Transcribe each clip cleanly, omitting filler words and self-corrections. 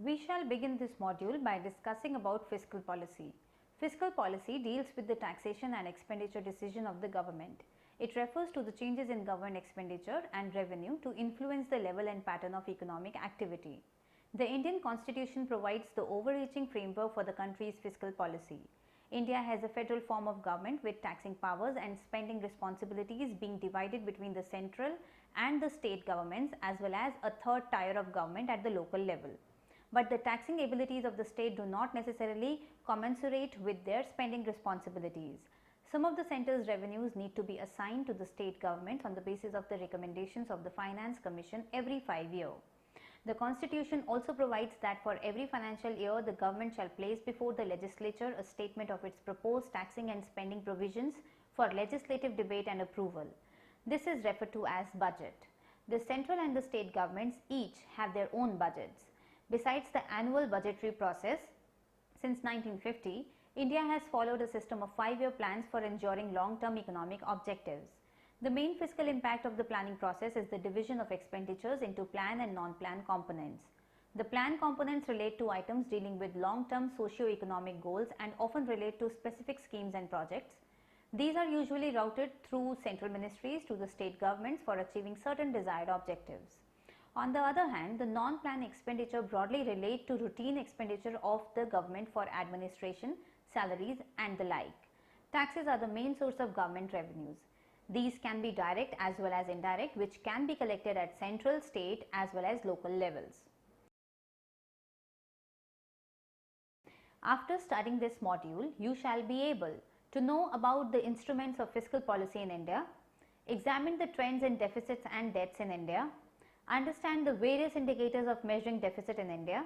We shall begin this module by discussing about fiscal policy. Fiscal policy deals with the taxation and expenditure decision of the government. It refers to the changes in government expenditure and revenue to influence the level and pattern of economic activity. The Indian Constitution provides the overreaching framework for the country's fiscal policy. India has a federal form of government with taxing powers and spending responsibilities being divided between the central and the state governments as well as a third tier of government at the local level. But the taxing abilities of the state do not necessarily commensurate with their spending responsibilities. Some of the centre's revenues need to be assigned to the state government on the basis of the recommendations of the Finance Commission every 5 years. The Constitution also provides that for every financial year, the government shall place before the legislature a statement of its proposed taxing and spending provisions for legislative debate and approval. This is referred to as budget. The central and the state governments each have their own budgets. Besides the annual budgetary process, since 1950, India has followed a system of 5-year plans for ensuring long-term economic objectives. The main fiscal impact of the planning process is the division of expenditures into plan and non-plan components. The plan components relate to items dealing with long-term socio-economic goals and often relate to specific schemes and projects. These are usually routed through central ministries to the state governments for achieving certain desired objectives. On the other hand, the non-plan expenditure broadly relate to routine expenditure of the government for administration, salaries and the like. Taxes are the main source of government revenues. These can be direct as well as indirect, which can be collected at central, state as well as local levels. After studying this module, you shall be able to know about the instruments of fiscal policy in India, examine the trends in deficits and debts in India, understand the various indicators of measuring deficit in India,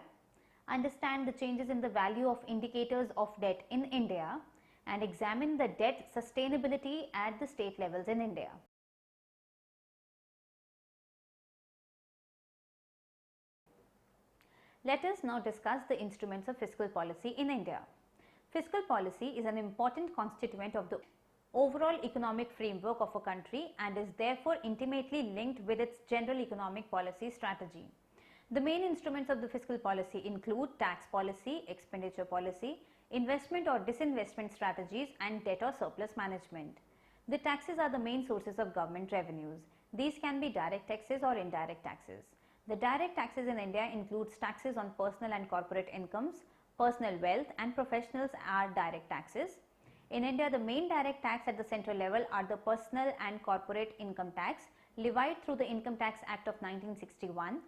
understand the changes in the value of indicators of debt in India, and examine the debt sustainability at the state levels in India. Let us now discuss the instruments of fiscal policy in India. Fiscal policy is an important constituent of the overall economic framework of a country and is therefore intimately linked with its general economic policy strategy. The main instruments of the fiscal policy include tax policy, expenditure policy, investment or disinvestment strategies, and debt or surplus management. The taxes are the main sources of government revenues. These can be direct taxes or indirect taxes. The direct taxes in India includes taxes on personal and corporate incomes, personal wealth, and professionals are direct taxes. In India, the main direct tax at the central level are the personal and corporate income tax levied through the Income Tax Act of 1961.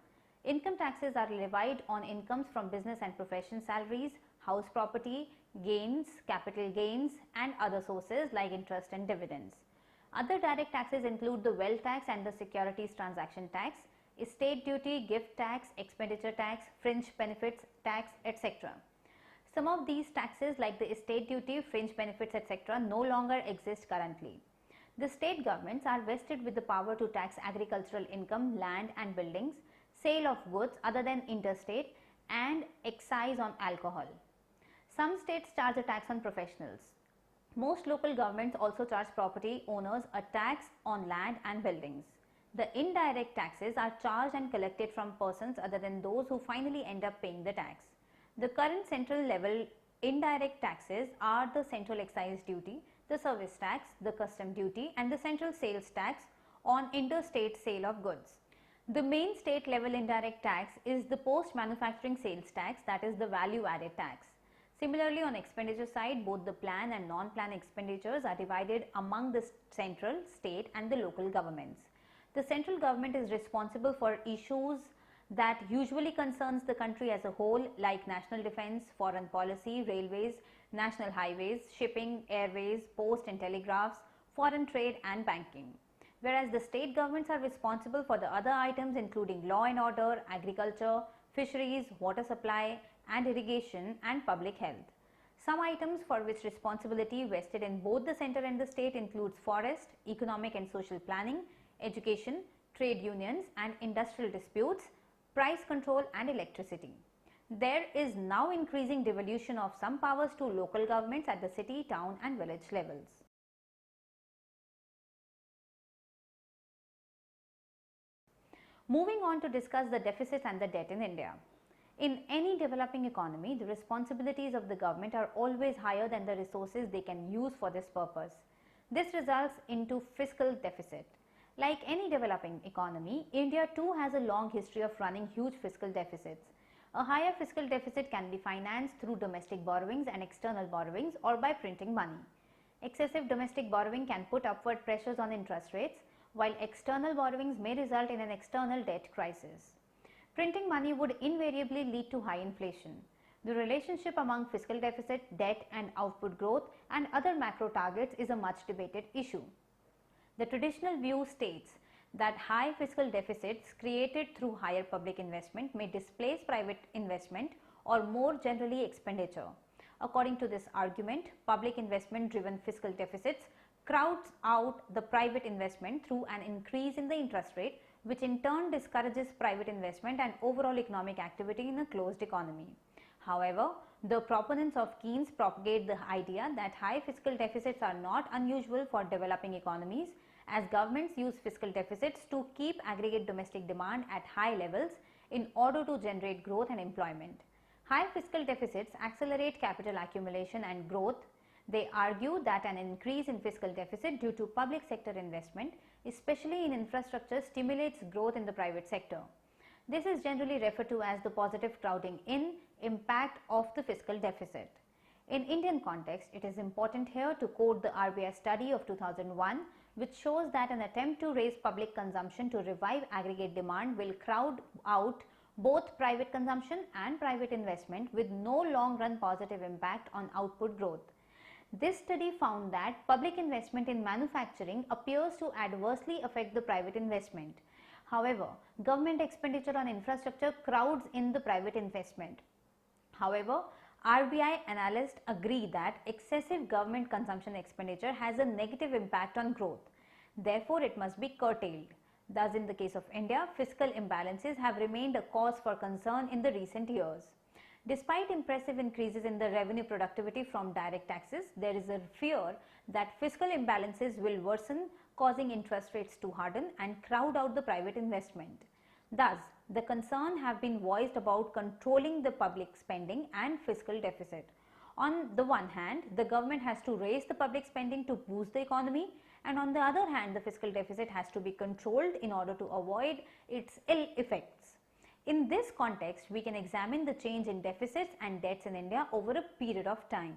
Income taxes are levied on incomes from business and profession salaries, house property, gains, capital gains and other sources like interest and dividends. Other direct taxes include the wealth tax and the securities transaction tax, estate duty, gift tax, expenditure tax, fringe benefits tax, etc. Some of these taxes like the estate duty, fringe benefits etc. no longer exist currently. The state governments are vested with the power to tax agricultural income, land and buildings, sale of goods other than interstate and excise on alcohol. Some states charge a tax on professionals. Most local governments also charge property owners a tax on land and buildings. The indirect taxes are charged and collected from persons other than those who finally end up paying the tax. The current central level indirect taxes are the central excise duty, the service tax, the custom duty and the central sales tax on interstate sale of goods. The main state level indirect tax is the post manufacturing sales tax, that is the value added tax. Similarly, on expenditure side, both the plan and non-plan expenditures are divided among the central, state and the local governments. The central government is responsible for issues that usually concerns the country as a whole like national defense, foreign policy, railways, national highways, shipping, airways, post and telegraphs, foreign trade and banking. Whereas the state governments are responsible for the other items including law and order, agriculture, fisheries, water supply and irrigation and public health. Some items for which responsibility vested in both the center and the state includes forest, economic and social planning, education, trade unions and industrial disputes, price control and electricity. There is now increasing devolution of some powers to local governments at the city, town and village levels. Moving on to discuss the deficit and the debt in India. In any developing economy, the responsibilities of the government are always higher than the resources they can use for this purpose. This results into fiscal deficit. Like any developing economy, India too has a long history of running huge fiscal deficits. A higher fiscal deficit can be financed through domestic borrowings and external borrowings or by printing money. Excessive domestic borrowing can put upward pressures on interest rates, while external borrowings may result in an external debt crisis. Printing money would invariably lead to high inflation. The relationship among fiscal deficit, debt and output growth and other macro targets is a much debated issue. The traditional view states that high fiscal deficits created through higher public investment may displace private investment or more generally expenditure. According to this argument, public investment driven fiscal deficits crowds out the private investment through an increase in the interest rate, which in turn discourages private investment and overall economic activity in a closed economy. However, the proponents of Keynes propagate the idea that high fiscal deficits are not unusual for developing economies, as governments use fiscal deficits to keep aggregate domestic demand at high levels in order to generate growth and employment. High fiscal deficits accelerate capital accumulation and growth. They argue that an increase in fiscal deficit due to public sector investment, especially in infrastructure, stimulates growth in the private sector. This is generally referred to as the positive crowding in impact of the fiscal deficit. In Indian context, it is important here to quote the RBI study of 2001, which shows that an attempt to raise public consumption to revive aggregate demand will crowd out both private consumption and private investment with no long-run positive impact on output growth. This study found that public investment in manufacturing appears to adversely affect the private investment. However, government expenditure on infrastructure crowds in the private investment. However, RBI analysts agree that excessive government consumption expenditure has a negative impact on growth. Therefore, it must be curtailed. Thus, in the case of India, fiscal imbalances have remained a cause for concern in the recent years. Despite impressive increases in the revenue productivity from direct taxes, there is a fear that fiscal imbalances will worsen, causing interest rates to harden and crowd out the private investment. Thus, the concern have been voiced about controlling the public spending and fiscal deficit. On the one hand, the government has to raise the public spending to boost the economy, and on the other hand, the fiscal deficit has to be controlled in order to avoid its ill effects. In this context, we can examine the change in deficits and debts in India over a period of time.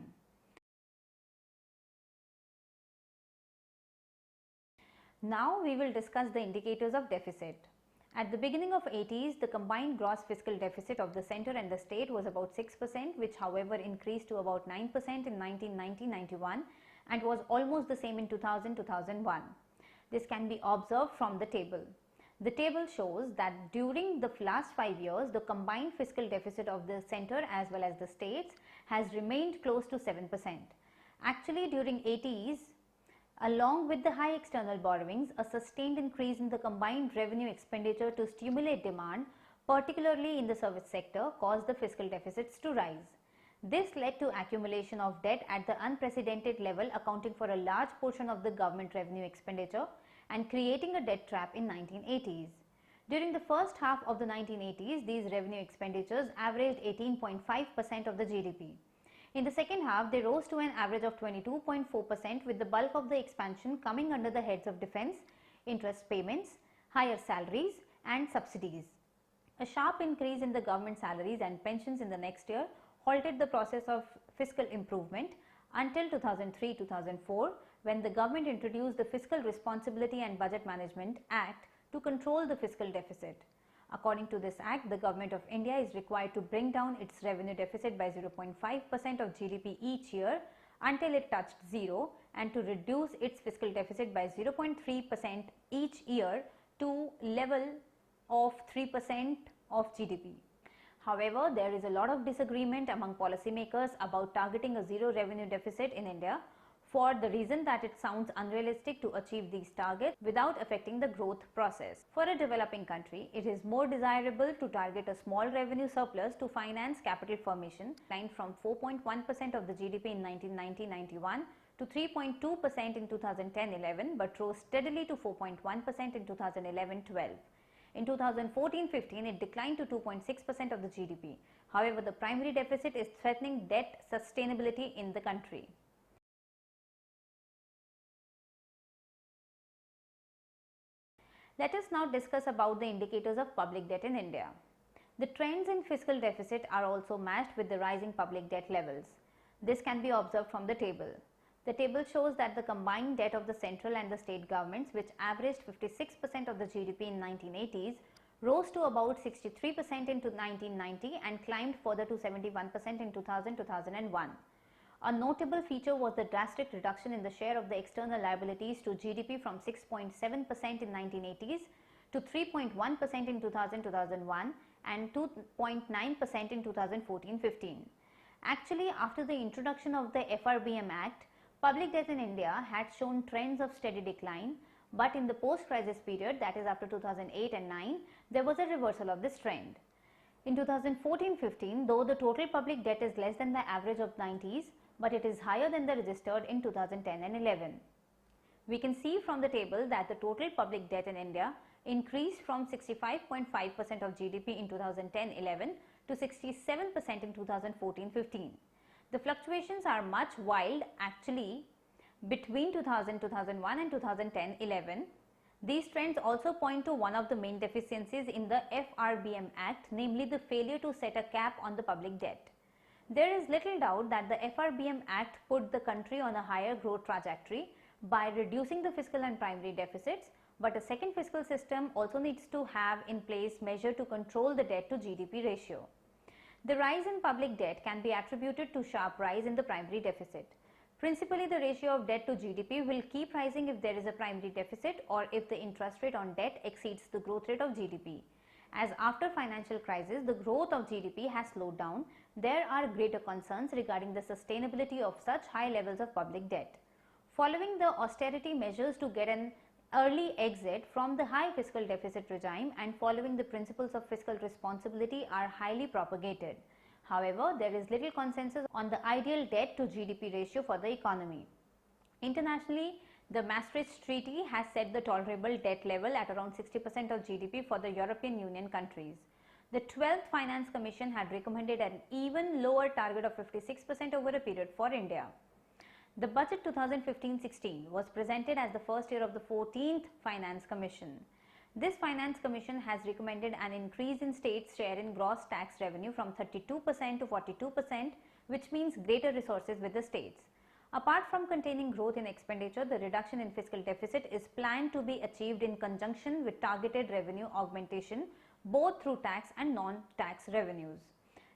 Now we will discuss the indicators of deficit. At the beginning of 80s, the combined gross fiscal deficit of the center and the state was about 6%, which however increased to about 9% in 1990-91 and was almost the same in 2000-2001. This can be observed from the table. The table shows that during the last 5 years, the combined fiscal deficit of the center as well as the states has remained close to 7%. Actually, during 80s, along with the high external borrowings, a sustained increase in the combined revenue expenditure to stimulate demand, particularly in the service sector, caused the fiscal deficits to rise. This led to accumulation of debt at the unprecedented level, accounting for a large portion of the government revenue expenditure and creating a debt trap in 1980s. During the first half of the 1980s, these revenue expenditures averaged 18.5% of the GDP. In the second half, they rose to an average of 22.4%, with the bulk of the expansion coming under the heads of defense, interest payments, higher salaries and subsidies. A sharp increase in the government salaries and pensions in the next year halted the process of fiscal improvement until 2003-2004, when the government introduced the Fiscal Responsibility and Budget Management Act to control the fiscal deficit. According to this act, the Government of India is required to bring down its revenue deficit by 0.5% of GDP each year until it touched zero, and to reduce its fiscal deficit by 0.3% each year to level of 3% of GDP. However, there is a lot of disagreement among policymakers about targeting a zero revenue deficit in India, for the reason that it sounds unrealistic to achieve these targets without affecting the growth process. For a developing country, it is more desirable to target a small revenue surplus to finance capital formation, climbed from 4.1% of the GDP in 1990-91 to 3.2% in 2010-11, but rose steadily to 4.1% in 2011-12. In 2014-15, it declined to 2.6% of the GDP. However, the primary deficit is threatening debt sustainability in the country. Let us now discuss about the indicators of public debt in India. The trends in fiscal deficit are also matched with the rising public debt levels. This can be observed from the table. The table shows that the combined debt of the central and the state governments, which averaged 56% of the GDP in 1980s, rose to about 63% in 1990 and climbed further to 71% in 2000-2001. A notable feature was the drastic reduction in the share of the external liabilities to GDP from 6.7% in 1980s to 3.1% in 2000-2001 and 2.9% in 2014-15. Actually, after the introduction of the FRBM Act, public debt in India had shown trends of steady decline, but in the post-crisis period, that is after 2008 and 9, there was a reversal of this trend. In 2014-15, though the total public debt is less than the average of 90s, but it is higher than the registered in 2010 and 11. We can see from the table that the total public debt in India increased from 65.5% of GDP in 2010-11 to 67% in 2014-15. The fluctuations are much wild actually between 2000-2001 and 2010-11. These trends also point to one of the main deficiencies in the FRBM Act, namely the failure to set a cap on the public debt. There is little doubt that the FRBM Act put the country on a higher growth trajectory by reducing the fiscal and primary deficits, but a second fiscal system also needs to have in place measures to control the debt to GDP ratio. The rise in public debt can be attributed to sharp rise in the primary deficit. Principally, the ratio of debt to GDP will keep rising if there is a primary deficit or if the interest rate on debt exceeds the growth rate of GDP. As after financial crisis, the growth of GDP has slowed down, there are greater concerns regarding the sustainability of such high levels of public debt. Following the austerity measures to get an early exit from the high fiscal deficit regime and following the principles of fiscal responsibility are highly propagated. However, there is little consensus on the ideal debt to GDP ratio for the economy. Internationally, the Maastricht Treaty has set the tolerable debt level at around 60% of GDP for the European Union countries. The 12th Finance Commission had recommended an even lower target of 56% over a period for India. The budget 2015-16 was presented as the first year of the 14th Finance Commission. This Finance Commission has recommended an increase in states' share in gross tax revenue from 32% to 42%, which means greater resources with the states. Apart from containing growth in expenditure, the reduction in fiscal deficit is planned to be achieved in conjunction with targeted revenue augmentation, both through tax and non-tax revenues.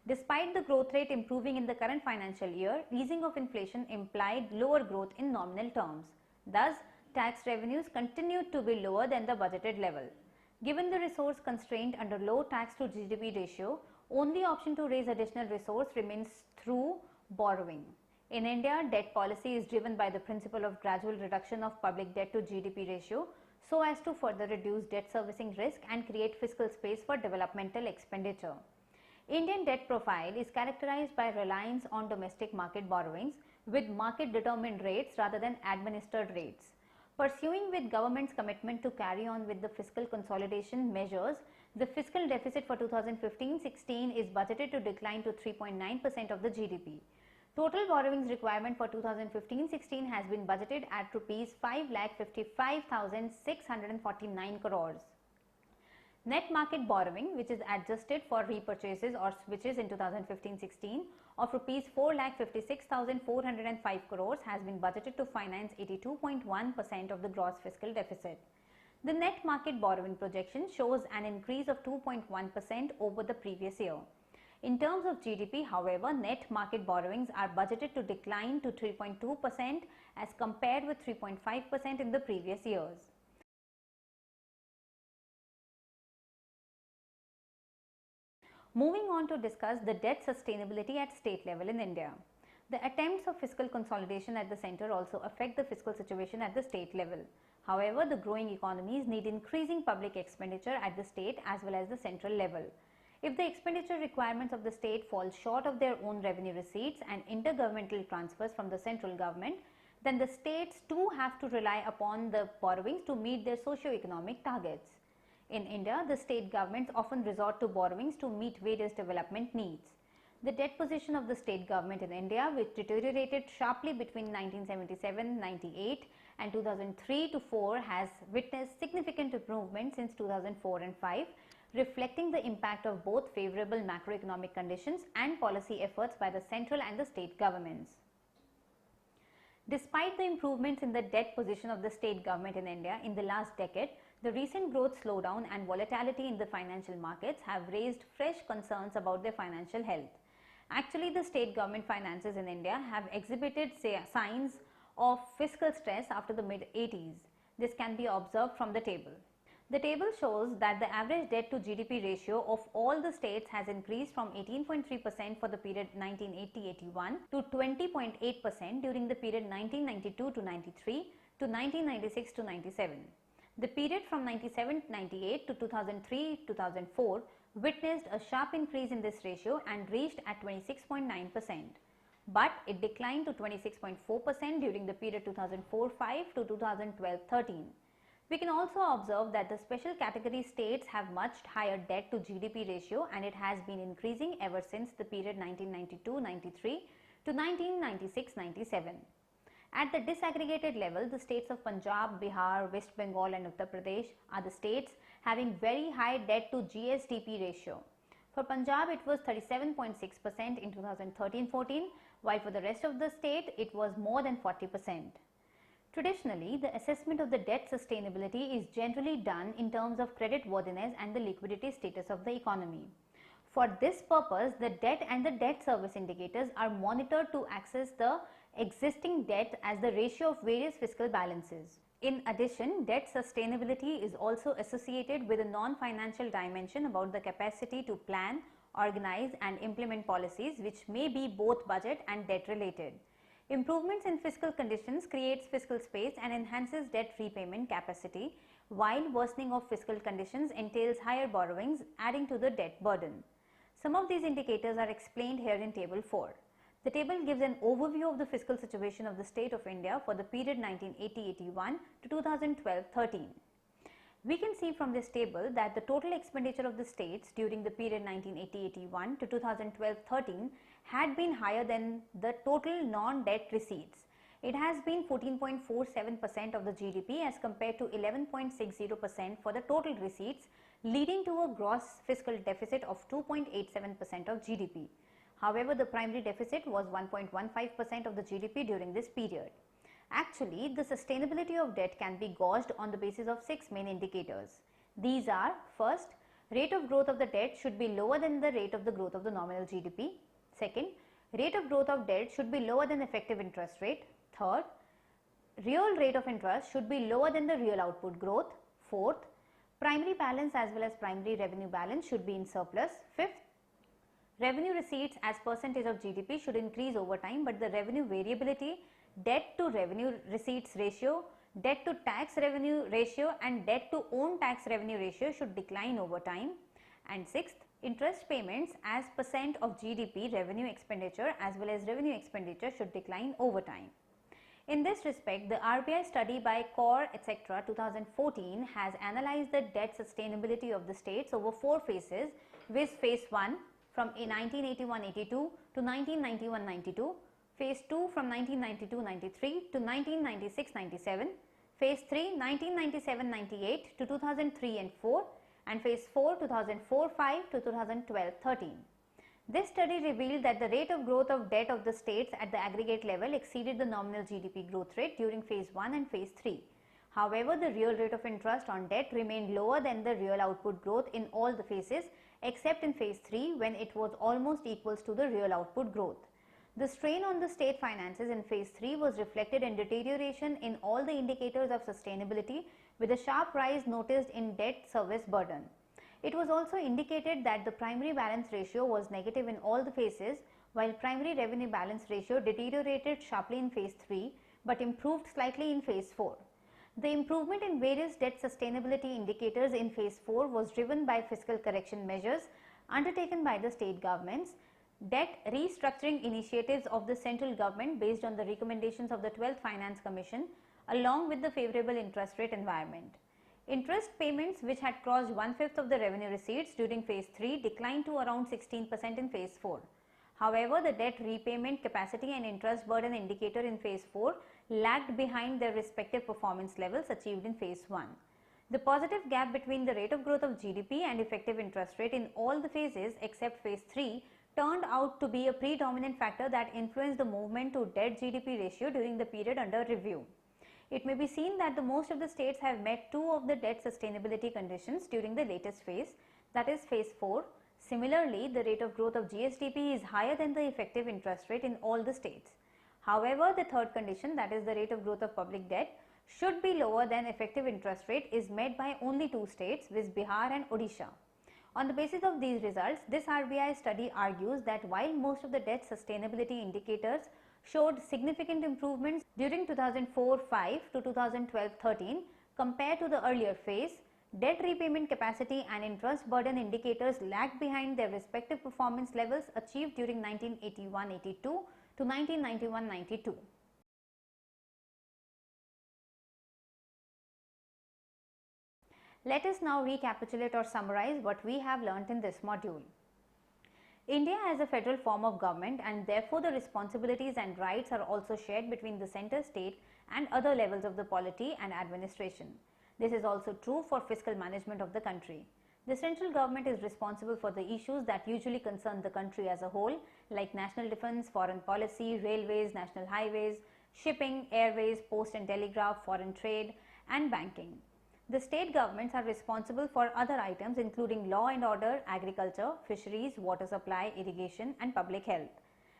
Despite the growth rate improving in the current financial year, easing of inflation implied lower growth in nominal terms. Thus, tax revenues continued to be lower than the budgeted level. Given the resource constraint under low tax to GDP ratio, only option to raise additional resource remains through borrowing. In India, debt policy is driven by the principle of gradual reduction of public debt to GDP ratio so as to further reduce debt servicing risk and create fiscal space for developmental expenditure. Indian debt profile is characterized by reliance on domestic market borrowings with market determined rates rather than administered rates. Pursuing with government's commitment to carry on with the fiscal consolidation measures, the fiscal deficit for 2015-16 is budgeted to decline to 3.9% of the GDP. Total borrowings requirement for 2015-16 has been budgeted at Rs 5,55,649 crores. Net market borrowing, which is adjusted for repurchases or switches in 2015-16 of Rs 4,56,405 crores has been budgeted to finance 82.1% of the gross fiscal deficit. The net market borrowing projection shows an increase of 2.1% over the previous year. In terms of GDP, however, net market borrowings are budgeted to decline to 3.2% as compared with 3.5% in the previous years. Moving on to discuss the debt sustainability at state level in India. The attempts of fiscal consolidation at the center also affect the fiscal situation at the state level. However, the growing economies need increasing public expenditure at the state as well as the central level. If the expenditure requirements of the state fall short of their own revenue receipts and intergovernmental transfers from the central government, then the states too have to rely upon the borrowings to meet their socio-economic targets. In India, the state governments often resort to borrowings to meet various development needs. The debt position of the state government in India, which deteriorated sharply between 1977-98 and 2003-4, has witnessed significant improvement since 2004 and 5, reflecting the impact of both favorable macroeconomic conditions and policy efforts by the central and the state governments. Despite the improvements in the debt position of the state government in India in the last decade, the recent growth slowdown and volatility in the financial markets have raised fresh concerns about their financial health. Actually, the state government finances in India have exhibited signs of fiscal stress after the mid-80s. This can be observed from the table. The table shows that the average debt to GDP ratio of all the states has increased from 18.3% for the period 1980-81 to 20.8% during the period 1992-93 to 1996-97. The period from 97-98 to 2003-2004 witnessed a sharp increase in this ratio and reached at 26.9%, but it declined to 26.4% during the period 2004-5 to 2012-13. We can also observe that the special category states have much higher debt to GDP ratio, and it has been increasing ever since the period 1992-93 to 1996-97. At the disaggregated level, the states of Punjab, Bihar, West Bengal and Uttar Pradesh are the states having very high debt to GSDP ratio. For Punjab, it was 37.6% in 2013-14, while for the rest of the state, it was more than 40%. Traditionally, the assessment of the debt sustainability is generally done in terms of credit worthiness and the liquidity status of the economy. For this purpose, the debt and the debt service indicators are monitored to access the existing debt as the ratio of various fiscal balances. In addition, debt sustainability is also associated with a non-financial dimension about the capacity to plan, organize and implement policies which may be both budget and debt related. Improvements in fiscal conditions creates fiscal space and enhances debt repayment capacity, while worsening of fiscal conditions entails higher borrowings, adding to the debt burden. Some of these indicators are explained here in table 4. The table gives an overview of the fiscal situation of the state of India for the period 1980-81 to 2012-13. We can see from this table that the total expenditure of the states during the period 1980-81 to 2012-13 had been higher than the total non-debt receipts. It has been 14.47% of the GDP as compared to 11.60% for the total receipts, leading to a gross fiscal deficit of 2.87% of GDP. However, the primary deficit was 1.15% of the GDP during this period. Actually, the sustainability of debt can be gauged on the basis of 6 main indicators. These are: first, rate of growth of the debt should be lower than the rate of the growth of the nominal GDP. Second, rate of growth of debt should be lower than effective interest rate. Third, real rate of interest should be lower than the real output growth. Fourth, primary balance as well as primary revenue balance should be in surplus. Fifth, revenue receipts as percentage of GDP should increase over time, but the revenue variability, debt to revenue receipts ratio, debt to tax revenue ratio and debt to own tax revenue ratio should decline over time. And sixth, interest payments as percent of GDP, revenue expenditure as well as revenue expenditure should decline over time. In this respect, the RBI study by Core etc. 2014 has analyzed the debt sustainability of the states over 4 phases, with phase 1 from 1981-82 to 1991-92, phase 2 from 1992-93 to 1996-97, phase 3 1997-98 to 2003 and 4, and phase 4 2004-5 to 2012-13. This study revealed that the rate of growth of debt of the states at the aggregate level exceeded the nominal GDP growth rate during phase 1 and phase 3. However, the real rate of interest on debt remained lower than the real output growth in all the phases except in phase 3, when it was almost equals to the real output growth. The strain on the state finances in phase 3 was reflected in deterioration in all the indicators of sustainability, with a sharp rise noticed in debt service burden. It was also indicated that the primary balance ratio was negative in all the phases, while primary revenue balance ratio deteriorated sharply in phase 3 but improved slightly in phase 4. The improvement in various debt sustainability indicators in phase 4 was driven by fiscal correction measures undertaken by the state governments, debt restructuring initiatives of the central government based on the recommendations of the 12th Finance Commission, along with the favorable interest rate environment. Interest payments, which had crossed 1/5 of the revenue receipts during phase 3, declined to around 16% in phase 4. However, the debt repayment capacity and interest burden indicator in phase 4 lagged behind their respective performance levels achieved in phase 1. The positive gap between the rate of growth of GDP and effective interest rate in all the phases except phase 3 turned out to be a predominant factor that influenced the movement to debt GDP ratio during the period under review. It may be seen that the most of the states have met two of the debt sustainability conditions during the latest phase, that is phase 4. Similarly, the rate of growth of GSDP is higher than the effective interest rate in all the states. However, the third condition, that is the rate of growth of public debt, should be lower than effective interest rate, is met by only two states, viz. Bihar and Odisha. On the basis of these results, this RBI study argues that while most of the debt sustainability indicators showed significant improvements during 2004-5 to 2012-13 compared to the earlier phase, debt repayment capacity and interest burden indicators lagged behind their respective performance levels achieved during 1981-82 to 1991-92. Let us now recapitulate or summarize what we have learnt in this module. India is a federal form of government, and therefore the responsibilities and rights are also shared between the center, state and other levels of the polity and administration. This is also true for fiscal management of the country. The central government is responsible for the issues that usually concern the country as a whole, like national defense, foreign policy, railways, national highways, shipping, airways, post and telegraph, foreign trade and banking. The state governments are responsible for other items including law and order, agriculture, fisheries, water supply, irrigation and public health.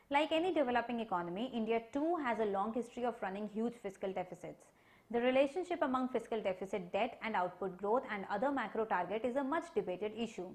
Like any developing economy, India too has a long history of running huge fiscal deficits. The relationship among fiscal deficit, debt and output growth and other macro target is a much debated issue.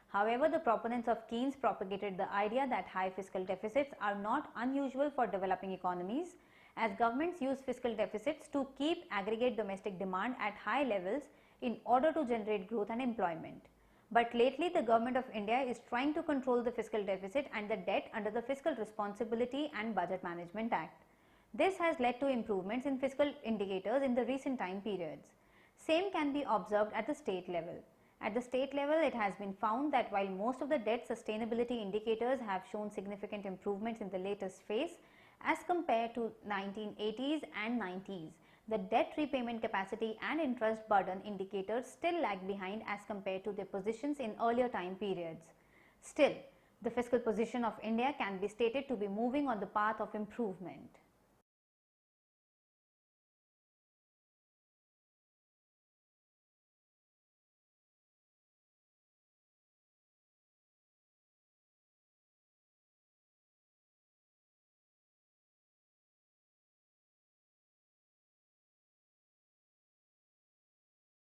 However, the proponents of Keynes propagated the idea that high fiscal deficits are not unusual for developing economies, as governments use fiscal deficits to keep aggregate domestic demand at high levels in order to generate growth and employment. But lately, the government of India is trying to control the fiscal deficit and the debt under the Fiscal Responsibility and Budget Management Act. This has led to improvements in fiscal indicators in the recent time periods. Same can be observed at the state level. At the state level, it has been found that while most of the debt sustainability indicators have shown significant improvements in the latest phase, as compared to 1980s and 90s, the debt repayment capacity and interest burden indicators still lag behind as compared to their positions in earlier time periods. Still, the fiscal position of India can be stated to be moving on the path of improvement.